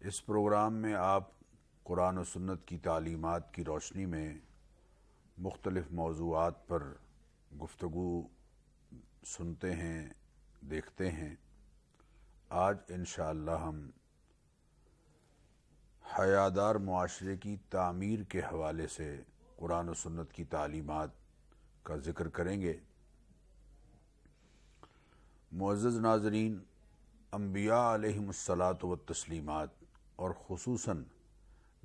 اس programme میں آپ قرآن و سنت کی تعلیمات کی روشنی میں مختلف موضوعات پر گفتگو سنتے ہیں، دیکھتے ہیں۔ آج انشاءاللہ ہم حیادار معاشرے کی تعمیر کے حوالے سے قرآن و سنت کی تعلیمات کا ذکر کریں گے۔ معزز ناظرین، انبیاء علیہم الصلاۃ والتسلیمات اور خصوصاً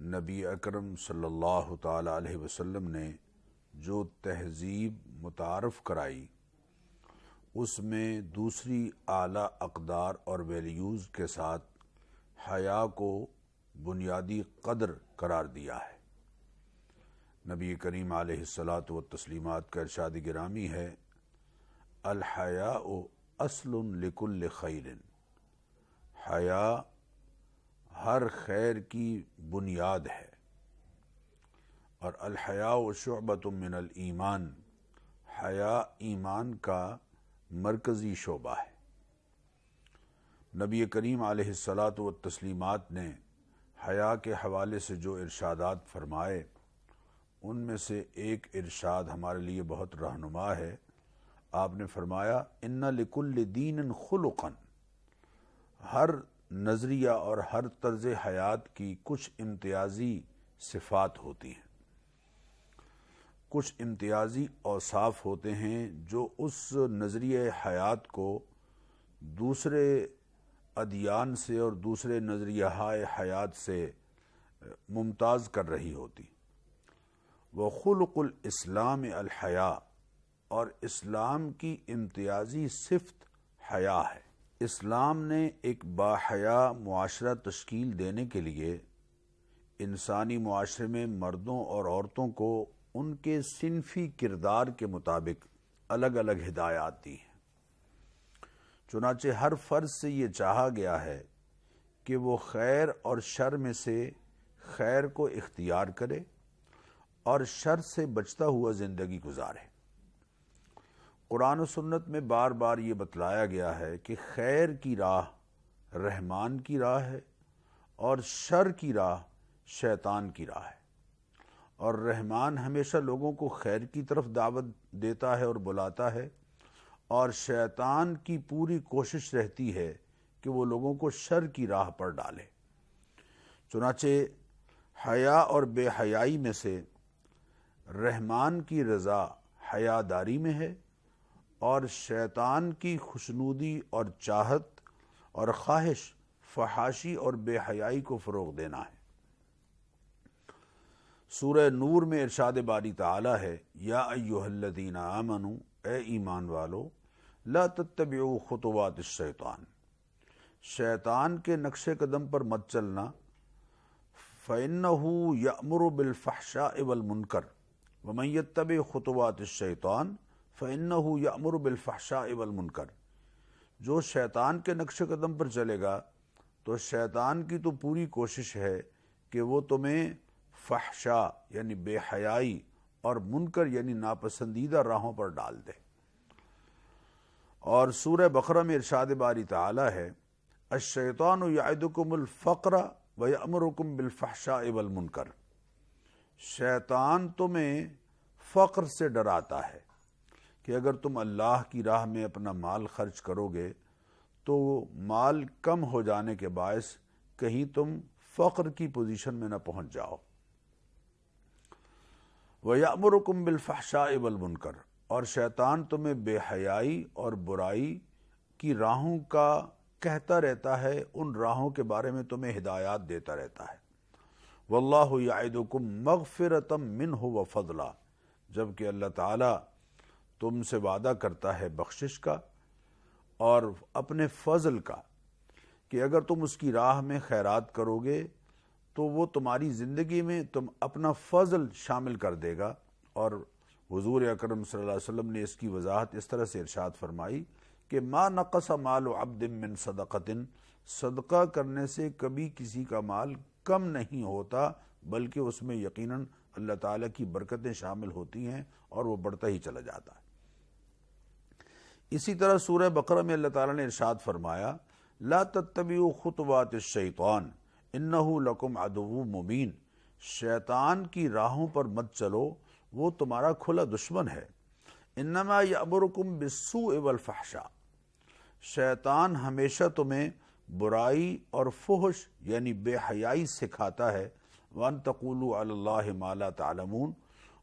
نبی اکرم صلی اللہ تعالی علیہ وسلم نے جو تہذیب متعارف کرائی، اس میں دوسری اعلیٰ اقدار اور ویلیوز کے ساتھ حیا کو بنیادی قدر قرار دیا ہے۔ نبی کریم علیہ الصلاۃ والتسلیمات کا ارشاد گرامی ہے، الحیاء اصل لکل خیر، حیا ہر خیر کی بنیاد ہے، اور الحیاء شعبۃ من الایمان، حیا ایمان کا مرکزی شعبہ ہے۔ نبی کریم علیہ الصلاۃ والتسلیمات نے حیا کے حوالے سے جو ارشادات فرمائے، ان میں سے ایک ارشاد ہمارے لیے بہت رہنما ہے۔ آپ نے فرمایا، ان لکل دین خلقا، ہر نظریہ اور ہر طرز حیات کی کچھ امتیازی صفات ہوتی ہیں، کچھ امتیازی اوصاف ہوتے ہیں جو اس نظریہ حیات کو دوسرے ادیان سے اور دوسرے نظریہ حیات سے ممتاز کر رہی ہوتی۔ وخلق الاسلام الحیا، اور اسلام کی امتیازی صفت حیا ہے۔ اسلام نے ایک باحیا معاشرہ تشکیل دینے کے لیے انسانی معاشرے میں مردوں اور عورتوں کو ان کے صنفی کردار کے مطابق الگ الگ ہدایات دی ہیں۔ چنانچہ ہر فرد سے یہ چاہا گیا ہے کہ وہ خیر اور شر میں سے خیر کو اختیار کرے اور شر سے بچتا ہوا زندگی گزارے۔ قرآن و سنت میں بار بار یہ بتلایا گیا ہے کہ خیر کی راہ رحمان کی راہ ہے اور شر کی راہ شیطان کی راہ ہے، اور رحمان ہمیشہ لوگوں کو خیر کی طرف دعوت دیتا ہے اور بلاتا ہے، اور شیطان کی پوری کوشش رہتی ہے کہ وہ لوگوں کو شر کی راہ پر ڈالے۔ چنانچہ حیا اور بے حیائی میں سے رحمان کی رضا حیاداری میں ہے، اور شیطان کی خوشنودی اور چاہت اور خواہش فحاشی اور بے حیائی کو فروغ دینا ہے۔ سورہ نور میں ارشاد باری تعالی ہے، یا ایھا الذین آمنوا، اے ایمان والو، لا تتبعوا خطوات الشیطان، شیطان کے نقش قدم پر مت چلنا، فإنہ یأمر بالفحشاء والمنکر ومن یتبع خطوات الشیطان فإنہ یأمر بالفحشاء والمنکر۔ جو شیطان کے نقش قدم پر چلے گا تو شیطان کی تو پوری کوشش ہے کہ وہ تمہیں فحشا یعنی بے حیائی اور منکر یعنی ناپسندیدہ راہوں پر ڈال دے۔ اور سورہ بقرہ میں ارشاد باری تعالی ہے، الشیطان یعدکم الفقر ویأمرکم بالفحشاء والمنکر، شیطان تمہیں فقر سے ڈراتا ہے کہ اگر تم اللہ کی راہ میں اپنا مال خرچ کرو گے تو مال کم ہو جانے کے باعث کہیں تم فقر کی پوزیشن میں نہ پہنچ جاؤ۔ وَيَأْمُرُكُمْ بِالْفَحْشَاءِ وَالْمُنْكَرِ، اور شیطان تمہیں بے حیائی اور برائی کی راہوں کا کہتا رہتا ہے، ان راہوں کے بارے میں تمہیں ہدایات دیتا رہتا ہے۔ وَاللَّهُ يَعِدُكُمْ مَغْفِرَةً مِّنْهُ وَفَضْلًا، جبکہ اللہ تعالیٰ تم سے وعدہ کرتا ہے بخشش کا اور اپنے فضل کا، کہ اگر تم اس کی راہ میں خیرات کرو گے تو وہ تمہاری زندگی میں تم اپنا فضل شامل کر دے گا۔ اور حضور اکرم صلی اللہ علیہ وسلم نے اس کی وضاحت اس طرح سے ارشاد فرمائی کہ ما نقص مال عبد من صدقۃ، صدقہ کرنے سے کبھی کسی کا مال کم نہیں ہوتا، بلکہ اس میں یقیناً اللہ تعالیٰ کی برکتیں شامل ہوتی ہیں اور وہ بڑھتا ہی چلا جاتا ہے۔ اسی طرح سورہ بقرہ میں اللہ تعالیٰ نے ارشاد فرمایا، لا تتبعوا خطوات الشیطان انہو لکم عدو مبین، شیطان کی راہوں پر مت چلو، وہ تمہارا کھلا دشمن ہے۔ انما یأمرکم بالسوء والفحشاء، شیطان ہمیشہ تمہیں برائی اور فحش یعنی بے حیائی سکھاتا ہے۔ وَأَن تَقُولُوا عَلَى اللَّهِ مَا لَا تَعْلَمُونَ،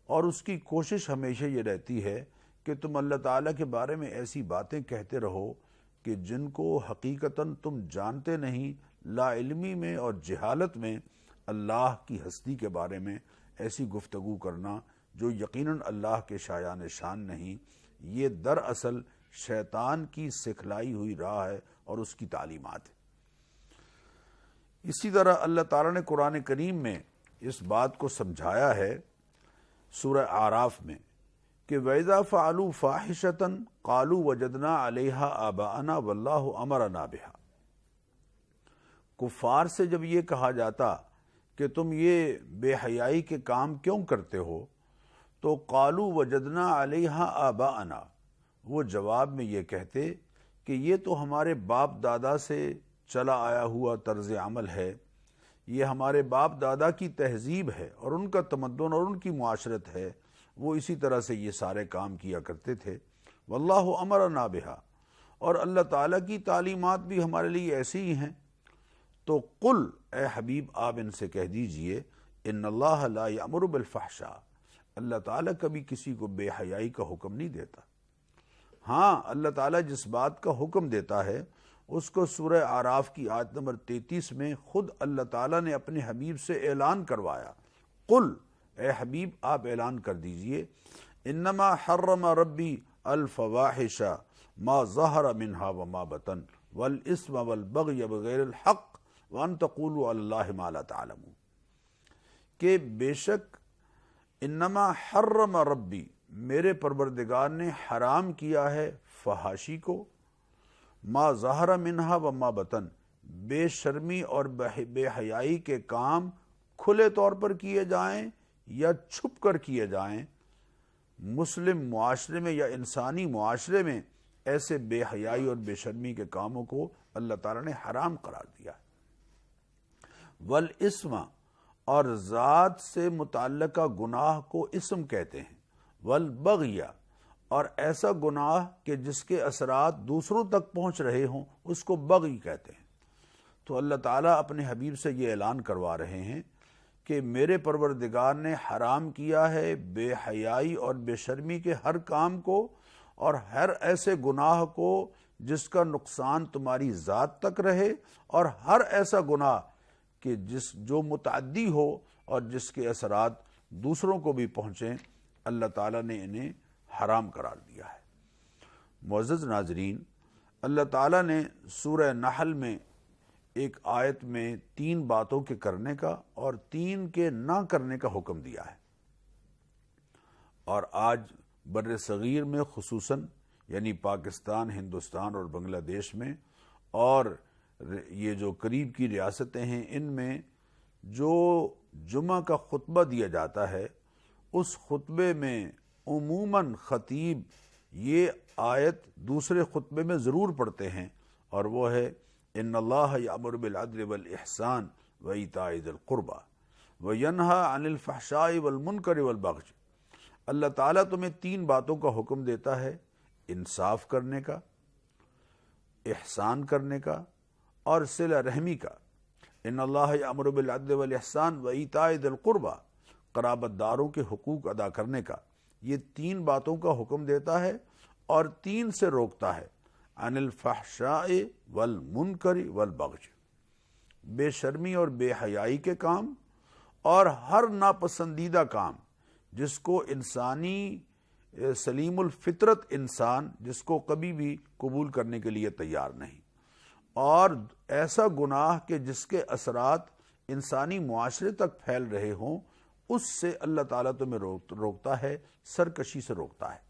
اور اس کی کوشش ہمیشہ یہ رہتی ہے کہ تم اللہ تعالیٰ کے بارے میں ایسی باتیں کہتے رہو کہ جن کو حقیقتاً تم جانتے نہیں، لا علمی میں اور جہالت میں اللہ کی ہستی کے بارے میں ایسی گفتگو کرنا جو یقیناً اللہ کے شایان شان نہیں، یہ دراصل شیطان کی سکھلائی ہوئی راہ ہے اور اس کی تعلیمات ہے۔ اسی طرح اللہ تعالیٰ نے قرآن کریم میں اس بات کو سمجھایا ہے سورہ اعراف میں کہ وَإِذَا فَعَلُوا فَاحِشَةً قَالُوا وَجَدْنَا عَلَيْهَا آبَاءَنَا وَاللَّهُ أَمَرَنَا بِهَا، کفار سے جب یہ کہا جاتا کہ تم یہ بے حیائی کے کام کیوں کرتے ہو، تو قَالُوا وَجَدْنَا عَلَيْهَا آبَاءَنَا، وہ جواب میں یہ کہتے کہ یہ تو ہمارے باپ دادا سے چلا آیا ہوا طرز عمل ہے، یہ ہمارے باپ دادا کی تہذیب ہے اور ان کا تمدن اور ان کی معاشرت ہے، وہ اسی طرح سے یہ سارے کام کیا کرتے تھے۔ واللہ امرنا بہا، اور اللہ تعالیٰ کی تعلیمات بھی ہمارے لیے ایسی ہی ہیں۔ تو قل، اے حبیب آپ ان سے کہہ دیجئے، ان اللہ لا یأمر بالفحشاء، اللہ تعالیٰ کبھی کسی کو بے حیائی کا حکم نہیں دیتا۔ ہاں، اللہ تعالیٰ جس بات کا حکم دیتا ہے اس کو سورہ اعراف کی آیت نمبر 33 میں خود اللہ تعالیٰ نے اپنے حبیب سے اعلان کروایا۔ قل، اے حبیب آپ اعلان کر دیجئے، انما حرم ربی الفواحش ما ظہر منہا وما بطن والاسم والبغی بغیر الحق وان تقولوا علی اللہ ما لا تعلمون، کہ بے شک انما حرم ربی، میرے پروردگار نے حرام کیا ہے فحاشی کو، ما ظہر منہا وما بطن، بے شرمی اور بے حیائی کے کام کھلے طور پر کیے جائیں یا چھپ کر کیے جائیں، مسلم معاشرے میں یا انسانی معاشرے میں ایسے بے حیائی اور بے شرمی کے کاموں کو اللہ تعالیٰ نے حرام قرار دیا ہے۔ والاسم، اور ذات سے متعلقہ گناہ کو اسم کہتے ہیں، والبغی، اور ایسا گناہ کہ جس کے اثرات دوسروں تک پہنچ رہے ہوں اس کو بغی کہتے ہیں۔ تو اللہ تعالیٰ اپنے حبیب سے یہ اعلان کروا رہے ہیں کہ میرے پروردگار نے حرام کیا ہے بے حیائی اور بے شرمی کے ہر کام کو، اور ہر ایسے گناہ کو جس کا نقصان تمہاری ذات تک رہے، اور ہر ایسا گناہ کہ جو متعدی ہو اور جس کے اثرات دوسروں کو بھی پہنچیں، اللہ تعالیٰ نے انہیں حرام قرار دیا ہے۔ معزز ناظرین، اللہ تعالیٰ نے سورہ نحل میں ایک آیت میں 3 باتوں کے کرنے کا اور 3 کے نہ کرنے کا حکم دیا ہے، اور آج بر صغیر میں خصوصاً یعنی پاکستان، ہندوستان اور بنگلہ دیش میں اور یہ جو قریب کی ریاستیں ہیں، ان میں جو جمعہ کا خطبہ دیا جاتا ہے اس خطبے میں عموماً خطیب یہ آیت دوسرے خطبے میں ضرور پڑھتے ہیں، اور وہ ہے ان اللہ یأمر بالعدل والاحسان وایتاء ذی القربى وینہی عن الفحشاء والمنکر والبغی، اللہ تعالیٰ تمہیں 3 باتوں کا حکم دیتا ہے، انصاف کرنے کا، احسان کرنے کا اور صلہ رحمی کا۔ ان اللہ یأمر بالعدل والاحسان وایتاء ذی القربى، قرابت داروں کے حقوق ادا کرنے کا، یہ 3 باتوں کا حکم دیتا ہے اور 3 سے روکتا ہے، عن الفحشاء والمنکر والبغی، بے شرمی اور بے حیائی کے کام اور ہر ناپسندیدہ کام جس کو انسانی سلیم الفطرت انسان جس کو کبھی بھی قبول کرنے کے لیے تیار نہیں، اور ایسا گناہ کہ جس کے اثرات انسانی معاشرے تک پھیل رہے ہوں، اس سے اللہ تعالیٰ تمہیں روکتا ہے، سرکشی سے روکتا ہے۔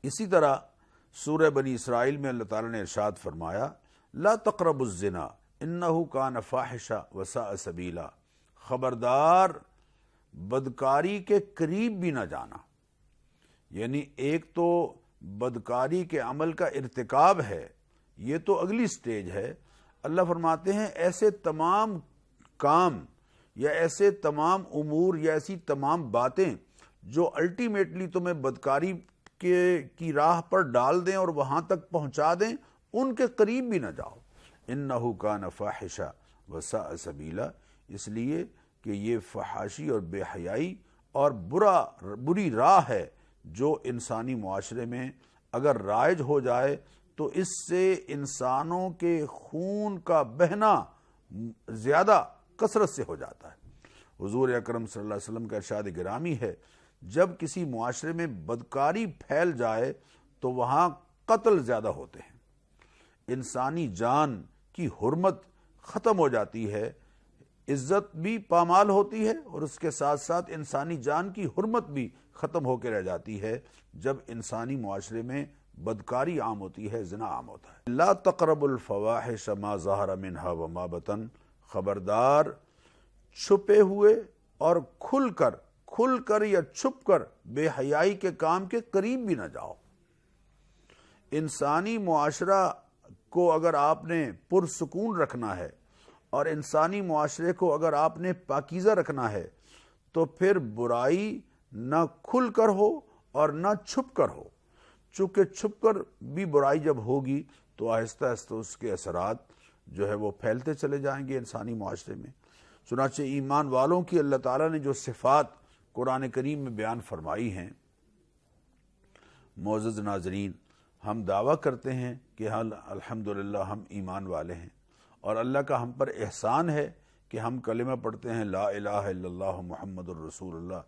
اسی طرح سورہ بنی اسرائیل میں اللہ تعالیٰ نے ارشاد فرمایا، لا تقربوا الزنا انہ کان فاحشہ وساء سبیلا، خبردار بدکاری کے قریب بھی نہ جانا۔ یعنی ایک تو بدکاری کے عمل کا ارتکاب ہے، یہ تو اگلی سٹیج ہے، اللہ فرماتے ہیں ایسے تمام کام یا ایسے تمام امور یا ایسی تمام باتیں جو الٹیمیٹلی تمہیں بدکاری کی راہ پر ڈال دیں اور وہاں تک پہنچا دیں، ان کے قریب بھی نہ جاؤ۔ انہ کان فاحشہ وساء سبیلا، اس لیے کہ یہ فحاشی اور بے حیائی اور بری راہ ہے جو انسانی معاشرے میں اگر رائج ہو جائے تو اس سے انسانوں کے خون کا بہنا زیادہ کثرت سے ہو جاتا ہے۔ حضور اکرم صلی اللہ علیہ وسلم کا ارشاد گرامی ہے، جب کسی معاشرے میں بدکاری پھیل جائے تو وہاں قتل زیادہ ہوتے ہیں، انسانی جان کی حرمت ختم ہو جاتی ہے، عزت بھی پامال ہوتی ہے اور اس کے ساتھ ساتھ انسانی جان کی حرمت بھی ختم ہو کے رہ جاتی ہے جب انسانی معاشرے میں بدکاری عام ہوتی ہے، زنا عام ہوتا ہے۔ لا تقربوا الفواحش ما ظہر منها وما بطن، خبردار چھپے ہوئے اور کھل کر یا چھپ کر بے حیائی کے کام کے قریب بھی نہ جاؤ۔ انسانی معاشرہ کو اگر آپ نے پرسکون رکھنا ہے اور انسانی معاشرے کو اگر آپ نے پاکیزہ رکھنا ہے تو پھر برائی نہ کھل کر ہو اور نہ چھپ کر ہو، چونکہ چھپ کر بھی برائی جب ہوگی تو آہستہ آہستہ اس کے اثرات جو ہے وہ پھیلتے چلے جائیں گے انسانی معاشرے میں۔ چنانچہ ایمان والوں کی اللہ تعالیٰ نے جو صفات قرآن کریم میں بیان فرمائی ہیں، معزز ناظرین، ہم دعویٰ کرتے ہیں کہ الحمدللہ ہم ایمان والے ہیں اور اللہ کا ہم پر احسان ہے کہ ہم کلمہ پڑھتے ہیں لا الہ الا اللہ محمد الرسول اللہ۔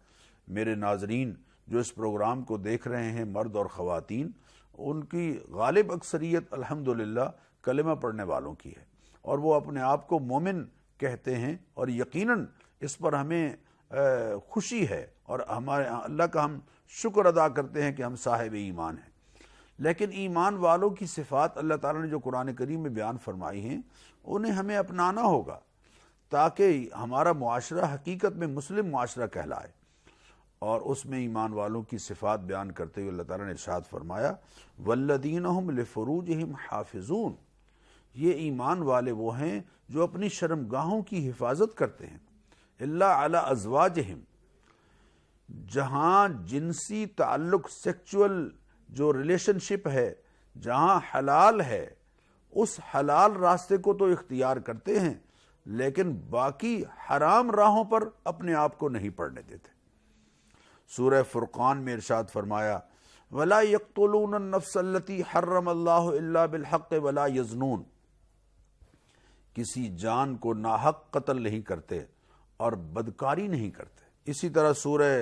میرے ناظرین جو اس پروگرام کو دیکھ رہے ہیں، مرد اور خواتین، ان کی غالب اکثریت الحمدللہ کلمہ پڑھنے والوں کی ہے اور وہ اپنے آپ کو مومن کہتے ہیں، اور یقیناً اس پر ہمیں خوشی ہے اور ہمارے اللہ کا ہم شکر ادا کرتے ہیں کہ ہم صاحب ایمان ہیں۔ لیکن ایمان والوں کی صفات اللہ تعالیٰ نے جو قرآن کریم میں بیان فرمائی ہیں انہیں ہمیں اپنانا ہوگا تاکہ ہمارا معاشرہ حقیقت میں مسلم معاشرہ کہلائے۔ اور اس میں ایمان والوں کی صفات بیان کرتے ہوئے اللہ تعالیٰ نے ارشاد فرمایا والذین هم لفروجہم حافظون، یہ ایمان والے وہ ہیں جو اپنی شرمگاہوں کی حفاظت کرتے ہیں، الا علی ازواجہم، جہاں جنسی تعلق سیکچول جو ریلیشن شپ ہے جہاں حلال ہے اس حلال راستے کو تو اختیار کرتے ہیں لیکن باقی حرام راہوں پر اپنے آپ کو نہیں پڑنے دیتے۔ سورہ فرقان میں ارشاد فرمایا وَلَا يَقْتُلُونَ النَّفْسَ الَّتِي حَرَّمَ اللَّهُ إِلَّا بِالْحَقِّ وَلَا يَزْنُونَ، کسی جان کو ناحق قتل نہیں کرتے اور بدکاری نہیں کرتے۔ اسی طرح سورہ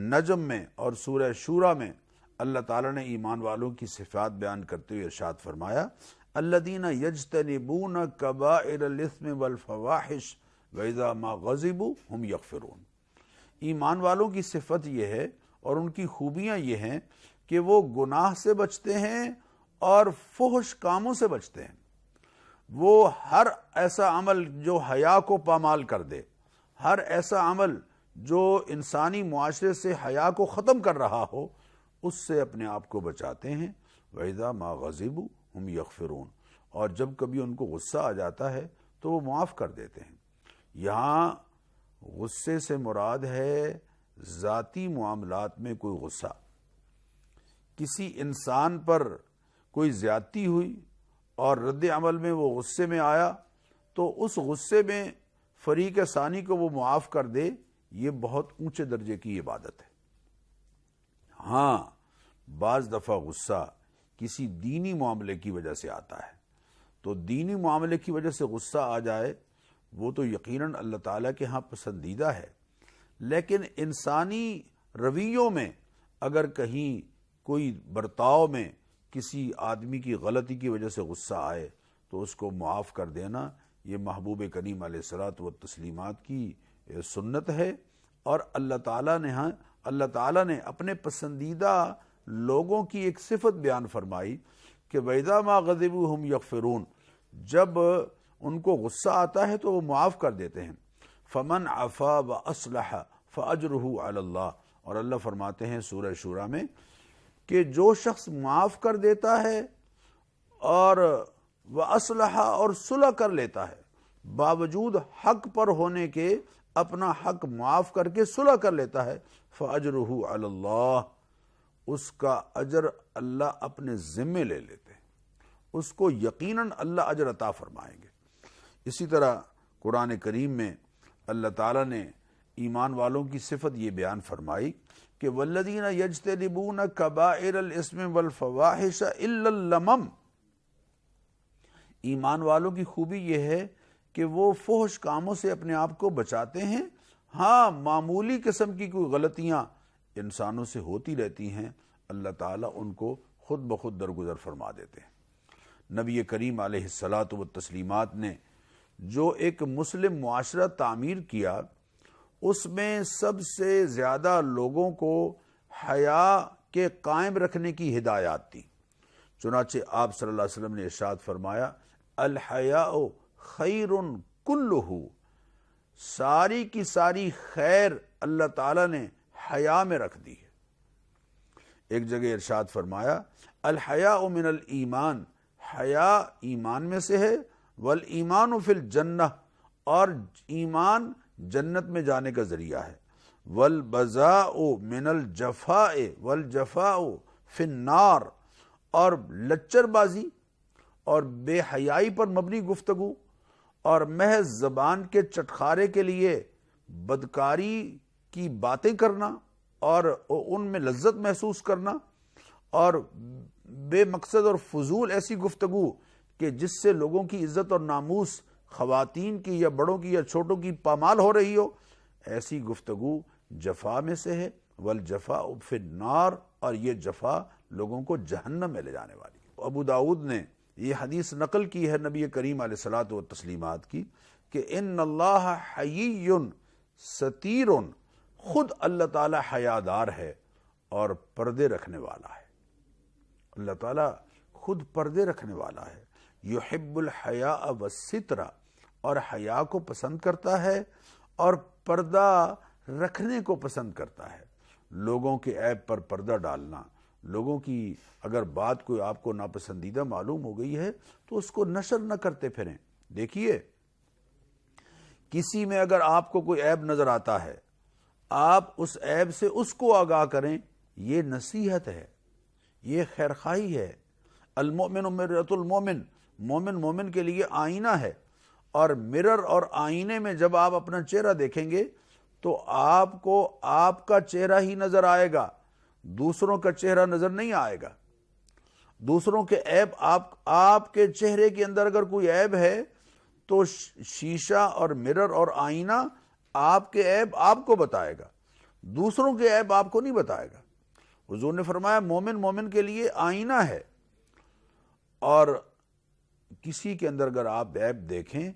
نجم میں اور سورہ شورى میں اللہ تعالیٰ نے ایمان والوں کی صفات بیان کرتے ہوئے ارشاد فرمایا الذین یجتنبون کبائر الاثم والفواحش واذا ما غضبوا هم یغفرون، ایمان والوں کی صفت یہ ہے اور ان کی خوبیاں یہ ہیں کہ وہ گناہ سے بچتے ہیں اور فحش کاموں سے بچتے ہیں۔ وہ ہر ایسا عمل جو حیا کو پامال کر دے، ہر ایسا عمل جو انسانی معاشرے سے حیا کو ختم کر رہا ہو، اس سے اپنے آپ کو بچاتے ہیں۔ وَإِذَا مَا غَضِبُوا هُمْ يَغْفِرُونَ، اور جب کبھی ان کو غصہ آ جاتا ہے تو وہ معاف کر دیتے ہیں۔ یہاں غصے سے مراد ہے ذاتی معاملات میں کوئی غصہ، کسی انسان پر کوئی زیادتی ہوئی اور رد عمل میں وہ غصے میں آیا تو اس غصے میں فریق ثانی کو وہ معاف کر دے، یہ بہت اونچے درجے کی عبادت ہے۔ ہاں بعض دفعہ غصہ کسی دینی معاملے کی وجہ سے آتا ہے تو دینی معاملے کی وجہ سے غصہ آ جائے وہ تو یقیناً اللہ تعالیٰ کے ہاں پسندیدہ ہے، لیکن انسانی رویوں میں اگر کہیں کوئی برتاؤ میں کسی آدمی کی غلطی کی وجہ سے غصہ آئے تو اس کو معاف کر دینا یہ محبوب کریم علیہ الصلاۃ والتسلیمات کی سنت ہے۔ اور اللہ تعالیٰ نے اپنے پسندیدہ لوگوں کی ایک صفت بیان فرمائی کہ وَإِذَا مَا غَضِبُوا هُمْ يَغْفِرُونَ، جب ان کو غصہ آتا ہے تو وہ معاف کر دیتے ہیں۔ فَمَنْ عَفَا وَأَصْلَحَ فَأَجْرُهُ عَلَى اللَّهِ، اور اللہ فرماتے ہیں سورہ شورى میں کہ جو شخص معاف کر دیتا ہے اور وَأَصْلَحَ اور صلح کر لیتا ہے، باوجود حق پر ہونے کے اپنا حق معاف کر کے صلح کر لیتا ہے، فَأَجْرُهُ عَلَى اللَّهِ، اس کا اجر اللہ اپنے ذمے لے لیتے ہیں، اس کو یقیناً اللہ اجر عطا فرمائیں گے۔ اسی طرح قرآن کریم میں اللہ تعالیٰ نے ایمان والوں کی صفت یہ بیان فرمائی کہ والذین یجتنبون کبائر الاسم والفواحش الا اللمم، ایمان والوں کی خوبی یہ ہے کہ وہ فحش کاموں سے اپنے آپ کو بچاتے ہیں، ہاں معمولی قسم کی کوئی غلطیاں انسانوں سے ہوتی رہتی ہیں، اللہ تعالیٰ ان کو خود بخود درگزر فرما دیتے ہیں۔ نبی کریم علیہ الصلاۃ والتسلیمات نے جو ایک مسلم معاشرہ تعمیر کیا، اس میں سب سے زیادہ لوگوں کو حیا کے قائم رکھنے کی ہدایات تھی۔ چنانچہ آپ صلی اللہ علیہ وسلم نے ارشاد فرمایا الحیاء خیر کلہ، ساری کی ساری خیر اللہ تعالیٰ نے حیا میں رکھ دی ہے۔ ایک جگہ ارشاد فرمایا الحیاء من الایمان، حیا ایمان میں سے ہے، والایمان فی الجنہ، اور ایمان جنت میں جانے کا ذریعہ ہے، والبذاء من الجفاء والجفاء فی النار، اور لچر بازی اور بے حیائی پر مبنی گفتگو اور محض زبان کے چٹخارے کے لیے بدکاری کی باتیں کرنا اور ان میں لذت محسوس کرنا، اور بے مقصد اور فضول ایسی گفتگو کہ جس سے لوگوں کی عزت اور ناموس، خواتین کی یا بڑوں کی یا چھوٹوں کی پامال ہو رہی ہو، ایسی گفتگو جفا میں سے ہے، والجفاء فی النار، اور یہ جفا لوگوں کو جہنم میں لے جانے والی ہے۔ ابو داؤد نے یہ حدیث نقل کی ہے نبی کریم علیہ الصلاۃ والتسلیمات کی کہ ان اللہ حیی ستیر، خود اللہ تعالی حیادار ہے اور پردے رکھنے والا ہے۔ اللہ تعالی خود پردے رکھنے والا ہے، یحب الحیاء والستر، اور حیا کو پسند کرتا ہے اور پردہ رکھنے کو پسند کرتا ہے۔ لوگوں کے عیب پر پردہ ڈالنا، لوگوں کی اگر بات کوئی آپ کو ناپسندیدہ معلوم ہو گئی ہے تو اس کو نشر نہ کرتے پھریں۔ دیکھیے، کسی میں اگر آپ کو کوئی عیب نظر آتا ہے، آپ اس عیب سے اس کو آگاہ کریں، یہ نصیحت ہے، یہ خیرخواہی ہے۔ المؤمن مرۃ المؤمن، مومن مومن کے لیے آئینہ ہے، اور مرر اور آئینے میں جب آپ اپنا چہرہ دیکھیں گے تو آپ کو آپ کا چہرہ ہی نظر آئے گا، دوسروں کا چہرہ نظر نہیں آئے گا۔ دوسروں کے عیب، آپ کے چہرے کے اندر اگر کوئی عیب ہے تو شیشہ اور مرر اور آئینہ آپ کے عیب آپ کو بتائے گا، دوسروں کے عیب آپ کو نہیں بتائے گا۔ حضور نے فرمایا مومن مومن کے لیے آئینہ ہے، اور کسی کے اندر اگر آپ عیب دیکھیں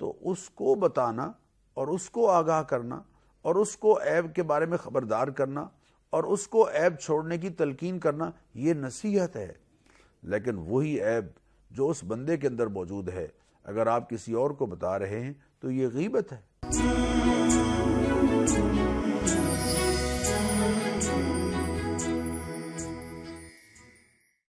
تو اس کو بتانا اور اس کو آگاہ کرنا اور اس کو عیب کے بارے میں خبردار کرنا اور اس کو عیب چھوڑنے کی تلقین کرنا، یہ نصیحت ہے۔ لیکن وہی عیب جو اس بندے کے اندر موجود ہے اگر آپ کسی اور کو بتا رہے ہیں تو یہ غیبت ہے۔